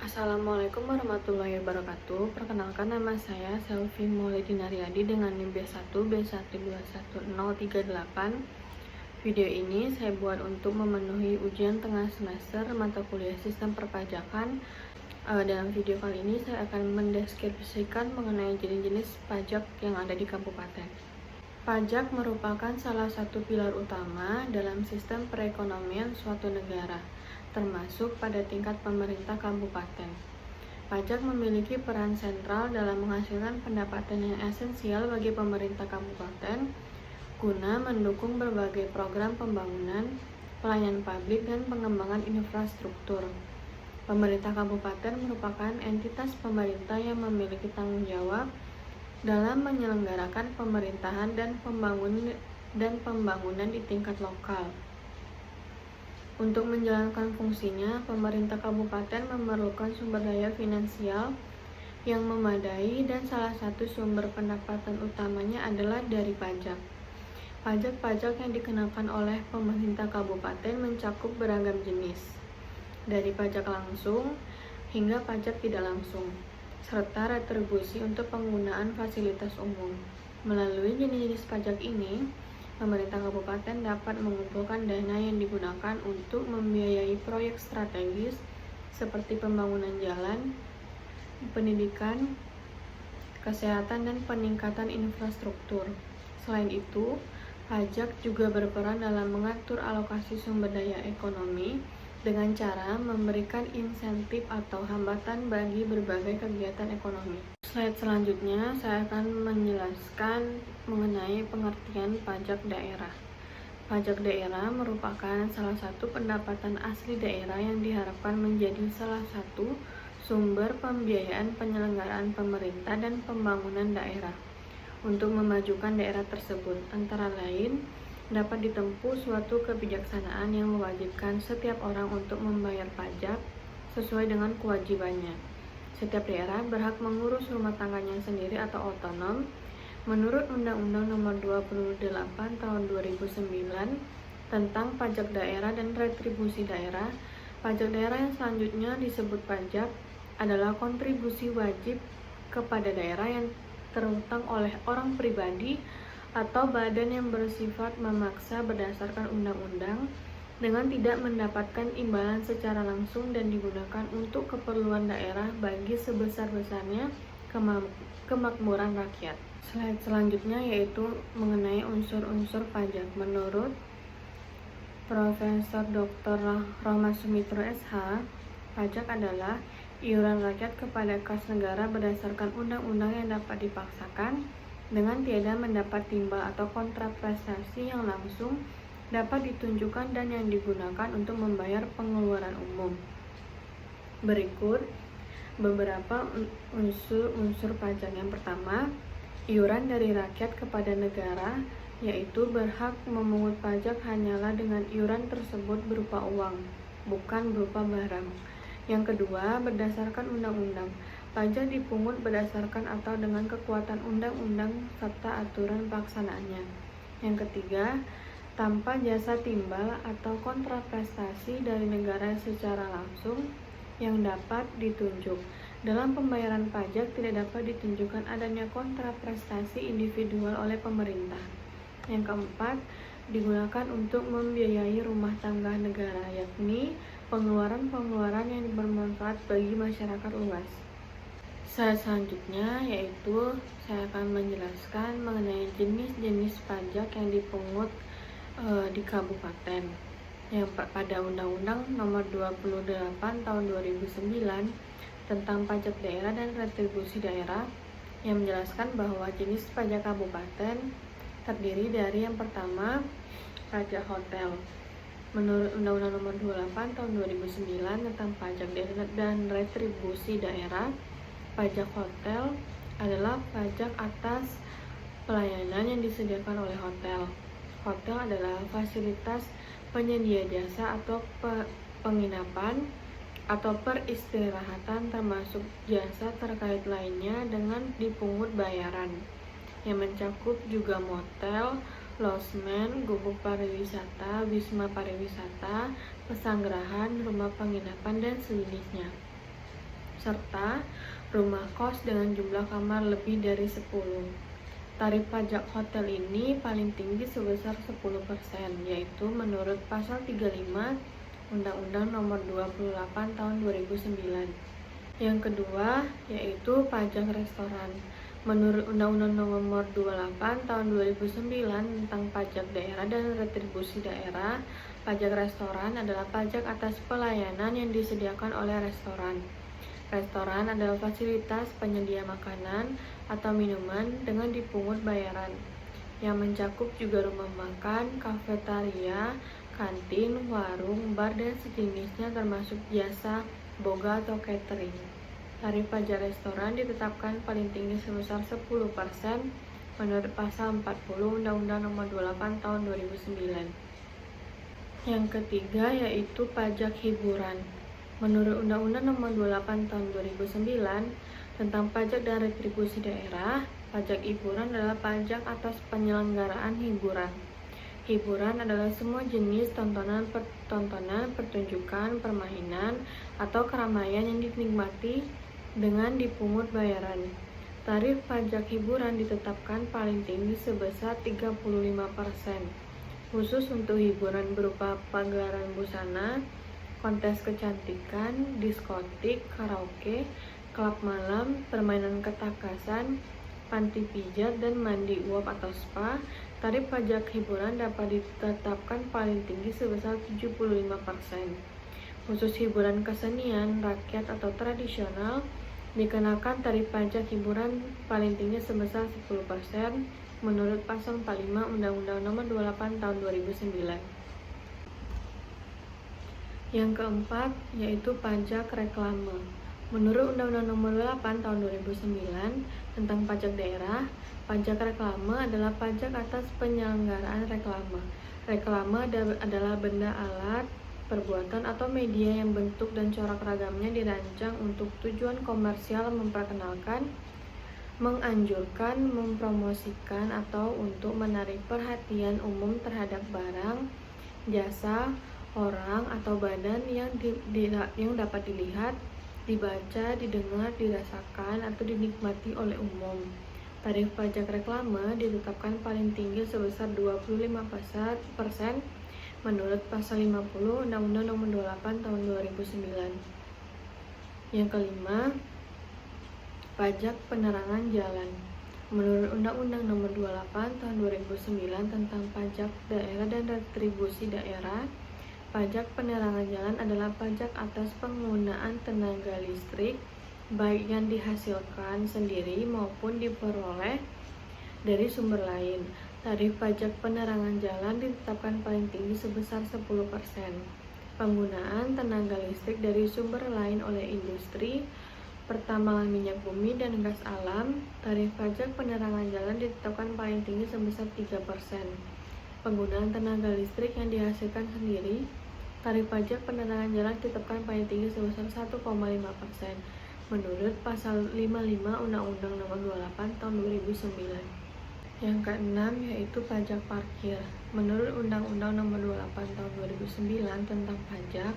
Assalamualaikum warahmatullahi wabarakatuh. Perkenalkan, nama saya Selvi Maulidinariadi dengan NIM B1 B1211038. Video ini saya buat untuk memenuhi ujian tengah semester mata kuliah Sistem Perpajakan. Dalam video kali ini saya akan mendeskripsikan mengenai jenis-jenis pajak yang ada di kabupaten. Pajak merupakan salah satu pilar utama dalam sistem perekonomian suatu negara, termasuk pada tingkat pemerintah kabupaten. Pajak memiliki peran sentral dalam menghasilkan pendapatan yang esensial bagi pemerintah kabupaten guna mendukung berbagai program pembangunan, pelayanan publik, dan pengembangan infrastruktur. Pemerintah kabupaten merupakan entitas pemerintah yang memiliki tanggung jawab dalam menyelenggarakan pemerintahan dan pembangunan di tingkat lokal. Untuk menjalankan fungsinya, pemerintah kabupaten memerlukan sumber daya finansial yang memadai dan salah satu sumber pendapatan utamanya adalah dari pajak. Pajak-pajak yang dikenakan oleh pemerintah kabupaten mencakup beragam jenis, dari pajak langsung hingga pajak tidak langsung, serta retribusi untuk penggunaan fasilitas umum. Melalui jenis-jenis pajak ini, pemerintah kabupaten dapat mengumpulkan dana yang digunakan untuk membiayai proyek strategis seperti pembangunan jalan, pendidikan, kesehatan, dan peningkatan infrastruktur. Selain itu, pajak juga berperan dalam mengatur alokasi sumber daya ekonomi dengan cara memberikan insentif atau hambatan bagi berbagai kegiatan ekonomi. Slide selanjutnya, saya akan menjelaskan mengenai pengertian pajak daerah. Pajak daerah merupakan salah satu pendapatan asli daerah yang diharapkan menjadi salah satu sumber pembiayaan penyelenggaraan pemerintah dan pembangunan daerah untuk memajukan daerah tersebut. Antara lain, dapat ditempuh suatu kebijaksanaan yang mewajibkan setiap orang untuk membayar pajak sesuai dengan kewajibannya. Setiap daerah berhak mengurus rumah tangganya sendiri atau otonom. Menurut Undang-Undang Nomor 28 Tahun 2009 tentang Pajak Daerah dan Retribusi Daerah, pajak daerah yang selanjutnya disebut pajak adalah kontribusi wajib kepada daerah yang terutang oleh orang pribadi atau badan yang bersifat memaksa berdasarkan undang-undang dengan tidak mendapatkan imbalan secara langsung dan digunakan untuk keperluan daerah bagi sebesar-besarnya kemakmuran rakyat. Slide selanjutnya yaitu mengenai unsur-unsur pajak. Menurut Profesor Dr. Roma Sumitra SH, pajak adalah iuran rakyat kepada kas negara berdasarkan undang-undang yang dapat dipaksakan dengan tiada mendapat timbal atau kontraprestasi yang langsung dapat ditunjukkan dan yang digunakan untuk membayar pengeluaran umum. Berikut beberapa unsur pajak. Yang pertama, iuran dari rakyat kepada negara, yaitu berhak memungut pajak hanyalah dengan iuran tersebut berupa uang, bukan berupa barang. Yang kedua, berdasarkan undang-undang. Pajak dipungut berdasarkan atau dengan kekuatan undang-undang serta aturan pelaksanaannya. Yang ketiga, tanpa jasa timbal atau kontraprestasi dari negara secara langsung yang dapat ditunjuk. Dalam pembayaran pajak tidak dapat ditunjukkan adanya kontraprestasi individual oleh pemerintah. Yang keempat, digunakan untuk membiayai rumah tangga negara, yakni pengeluaran-pengeluaran yang bermanfaat bagi masyarakat luas. Selanjutnya yaitu saya akan menjelaskan mengenai jenis-jenis pajak yang dipungut di kabupaten. Yang pada Undang-Undang Nomor 28 Tahun 2009 tentang Pajak Daerah dan Retribusi Daerah yang menjelaskan bahwa jenis pajak kabupaten terdiri dari yang pertama, pajak hotel. Menurut Undang-Undang Nomor 28 Tahun 2009 tentang Pajak Daerah dan Retribusi Daerah, pajak hotel adalah pajak atas pelayanan yang disediakan oleh hotel. Hotel adalah fasilitas penyedia jasa atau penginapan atau peristirahatan termasuk jasa terkait lainnya dengan dipungut bayaran, yang mencakup juga motel, losmen, gubuk pariwisata, wisma pariwisata, pesanggerahan, rumah penginapan, dan sejenisnya. serta rumah kos dengan jumlah kamar lebih dari 10. Tarif pajak hotel ini paling tinggi sebesar 10%, yaitu menurut pasal 35 Undang-Undang Nomor 28 Tahun 2009. Yang kedua yaitu pajak restoran. Menurut Undang-Undang Nomor 28 Tahun 2009 tentang pajak daerah dan retribusi daerah, pajak restoran adalah pajak atas pelayanan yang disediakan oleh restoran. Restoran adalah fasilitas penyedia makanan atau minuman dengan dipungut bayaran, yang mencakup juga rumah makan, kafetaria, kantin, warung, bar, dan sejenisnya termasuk jasa boga atau catering. Tarif pajak restoran ditetapkan paling tinggi sebesar 10% menurut pasal 40 Undang-Undang Nomor 28 Tahun 2009. Yang ketiga yaitu pajak hiburan. Menurut Undang-Undang Nomor 28 Tahun 2009 tentang pajak dan retribusi daerah, pajak hiburan adalah pajak atas penyelenggaraan hiburan. Hiburan adalah semua jenis tontonan, pertunjukan, permainan, atau keramaian yang dinikmati dengan dipungut bayaran. Tarif pajak hiburan ditetapkan paling tinggi sebesar 35%, khusus untuk hiburan berupa pagelaran busana, kontes kecantikan, diskotik, karaoke, klub malam, permainan ketakasan, panti pijat, dan mandi uap atau spa. Tarif pajak hiburan dapat ditetapkan paling tinggi sebesar 75%. Khusus hiburan kesenian, rakyat atau tradisional, dikenakan tarif pajak hiburan paling tinggi sebesar 10% menurut pasal 45 Undang-Undang Nomor 28 Tahun 2009. Yang keempat yaitu pajak reklame. Menurut Undang-Undang Nomor 8 Tahun 2009 tentang pajak daerah, pajak reklame adalah pajak atas penyelenggaraan reklame. Reklame adalah benda, alat, perbuatan, atau media yang bentuk dan corak ragamnya dirancang untuk tujuan komersial, memperkenalkan, menganjurkan, mempromosikan, atau untuk menarik perhatian umum terhadap barang, jasa, orang, atau badan yang dapat dilihat, dibaca, didengar, dirasakan, atau dinikmati oleh umum. Tarif pajak reklame ditetapkan paling tinggi sebesar 25% menurut pasal 50 Undang-Undang Nomor 28 Tahun 2009. Yang kelima, pajak penerangan jalan. Menurut Undang-Undang Nomor 28 Tahun 2009 tentang pajak daerah dan retribusi daerah, pajak penerangan jalan adalah pajak atas penggunaan tenaga listrik, baik yang dihasilkan sendiri maupun diperoleh dari sumber lain. Tarif pajak penerangan jalan ditetapkan paling tinggi sebesar 10%. Penggunaan tenaga listrik dari sumber lain oleh industri, pertambangan minyak bumi dan gas alam, tarif pajak penerangan jalan ditetapkan paling tinggi sebesar 3%. Penggunaan tenaga listrik yang dihasilkan sendiri, tarif pajak penerangan jalan ditetapkan paling tinggi sebesar 1,5% menurut pasal 55 Undang-Undang Nomor 28 Tahun 2009. Yang keenam yaitu pajak parkir. Menurut Undang-Undang Nomor 28 Tahun 2009 tentang pajak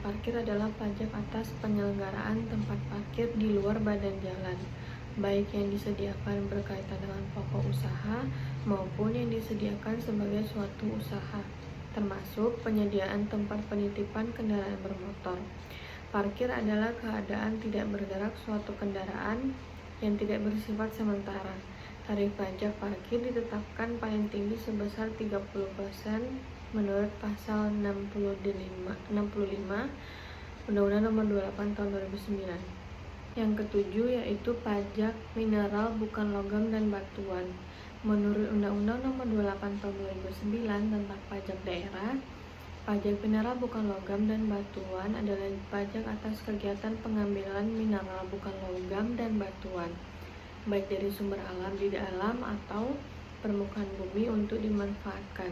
parkir adalah pajak atas penyelenggaraan tempat parkir di luar badan jalan, baik yang disediakan berkaitan dengan pokok usaha maupun yang disediakan sebagai suatu usaha, termasuk penyediaan tempat penitipan kendaraan bermotor. Parkir adalah keadaan tidak bergerak suatu kendaraan yang tidak bersifat sementara. Tarif pajak parkir ditetapkan paling tinggi sebesar 30% menurut pasal 65 Undang-Undang Nomor 28 Tahun 2009. Yang ketujuh yaitu pajak mineral bukan logam dan batuan. Menurut Undang-Undang Nomor 28 Tahun 2009 tentang pajak daerah, pajak mineral bukan logam dan batuan adalah pajak atas kegiatan pengambilan mineral bukan logam dan batuan, baik dari sumber alam di dalam atau permukaan bumi untuk dimanfaatkan.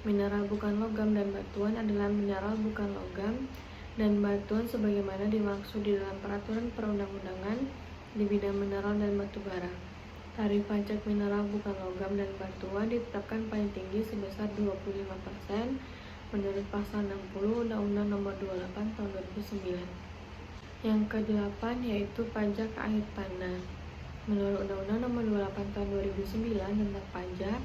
Mineral bukan logam dan batuan adalah mineral bukan logam dan batuan sebagaimana dimaksud di dalam peraturan perundang-undangan di bidang mineral dan batu bara. Tarif pajak mineral bukan logam dan batuan ditetapkan paling tinggi sebesar 25% menurut pasal 60 Undang-Undang Nomor 28 Tahun 2009. Yang kedelapan yaitu pajak air tanah. Menurut Undang-Undang Nomor 28 Tahun 2009 tentang pajak,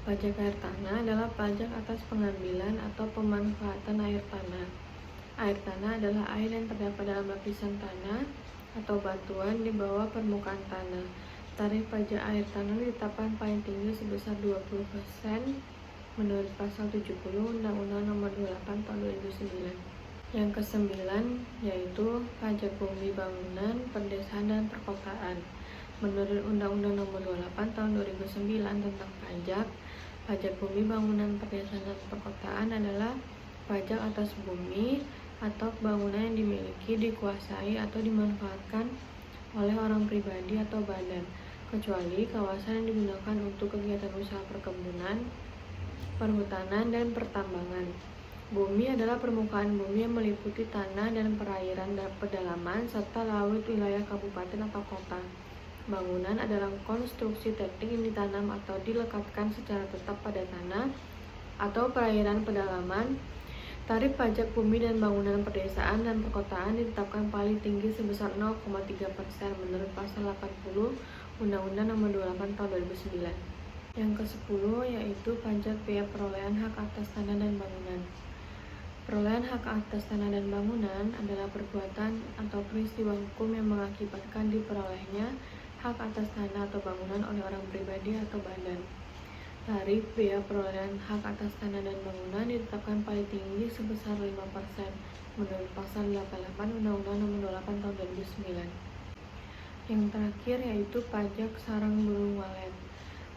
pajak air tanah adalah pajak atas pengambilan atau pemanfaatan air tanah. Air tanah adalah air yang terdapat dalam lapisan tanah atau batuan di bawah permukaan tanah. Tarif pajak air tanah ditetapkan paling tinggi sebesar 20% menurut Pasal 70 Undang-Undang Nomor 28 Tahun 2009. Yang kesembilan yaitu pajak bumi bangunan, perdesaan, dan perkotaan. Menurut Undang-Undang Nomor 28 Tahun 2009 tentang pajak, pajak bumi bangunan, perdesaan, dan perkotaan adalah pajak atas bumi atau bangunan yang dimiliki, dikuasai, atau dimanfaatkan oleh orang pribadi atau badan, kecuali kawasan yang digunakan untuk kegiatan usaha perkebunan, perhutanan, dan pertambangan. Bumi adalah permukaan bumi yang meliputi tanah dan perairan dan pedalaman serta laut wilayah kabupaten atau kota. Bangunan adalah konstruksi teknik yang ditanam atau dilekatkan secara tetap pada tanah atau perairan pedalaman. Tarif pajak bumi dan bangunan pedesaan dan perkotaan ditetapkan paling tinggi sebesar 0,3% menurut Pasal 80 Undang-Undang Nomor 28 Tahun 2009. Yang ke-10 yaitu pajak biaya perolehan hak atas tanah dan bangunan. Perolehan hak atas tanah dan bangunan adalah perbuatan atau peristiwa hukum yang mengakibatkan diperolehnya hak atas tanah atau bangunan oleh orang pribadi atau badan. Tarif biaya perolehan hak atas tanah dan bangunan ditetapkan paling tinggi sebesar 5% menurut Pasal 88 Undang-Undang Nomor 28 Tahun 2009. Yang terakhir yaitu pajak sarang burung walet.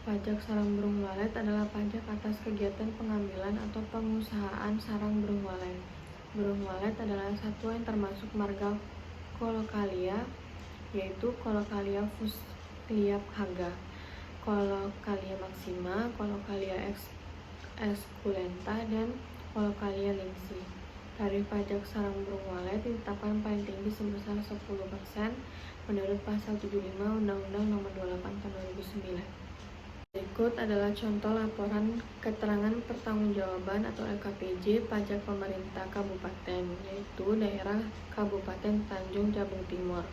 Pajak sarang burung walet adalah pajak atas kegiatan pengambilan atau pengusahaan sarang burung walet. Burung walet adalah satwa yang termasuk marga Colocalia, yaitu Colocalia fusliaphaga, Colocalia maxima, Colocalia esculenta, dan Colocalia lynxi. Tarif pajak sarang burung walet ditetapkan paling tinggi sebesar 10% menurut Pasal 75 Undang-Undang Nomor 28 Tahun 2009. Berikut adalah contoh laporan keterangan pertanggungjawaban atau LKPJ pajak pemerintah kabupaten, yaitu daerah Kabupaten Tanjung Jabung Timur.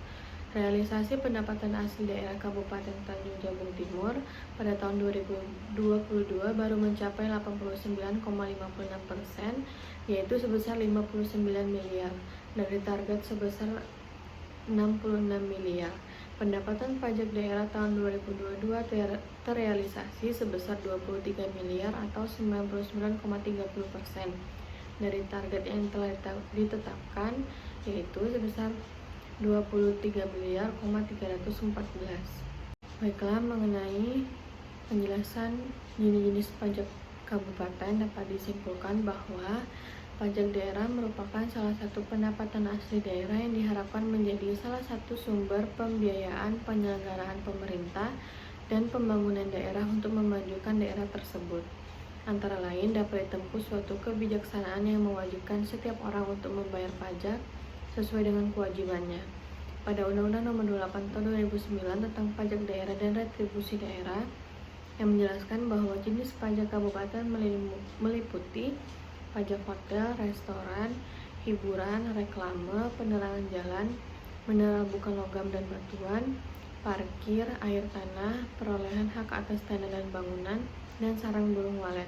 Realisasi pendapatan asli daerah Kabupaten Tanjung Jabung Timur pada tahun 2022 baru mencapai 89,56%, yaitu sebesar 59 miliar dari target sebesar 66 miliar. Pendapatan pajak daerah tahun 2022 terrealisasi sebesar 23 miliar atau 99,30% dari target yang telah ditetapkan, yaitu sebesar 23 miliar, 314. Baiklah, mengenai penjelasan jenis-jenis pajak kabupaten dapat disimpulkan bahwa pajak daerah merupakan salah satu pendapatan asli daerah yang diharapkan menjadi salah satu sumber pembiayaan penyelenggaraan pemerintah dan pembangunan daerah untuk memajukan daerah tersebut. Antara lain dapat ditempuh suatu kebijaksanaan yang mewajibkan setiap orang untuk membayar pajak sesuai dengan kewajibannya. Pada Undang-Undang Nomor 28 Tahun 2009 tentang pajak daerah dan retribusi daerah yang menjelaskan bahwa jenis pajak kabupaten meliputi pajak hotel, restoran, hiburan, reklame, penerangan jalan, mineral bukan logam dan batuan, parkir, air tanah, perolehan hak atas tanah dan bangunan, dan sarang burung walet.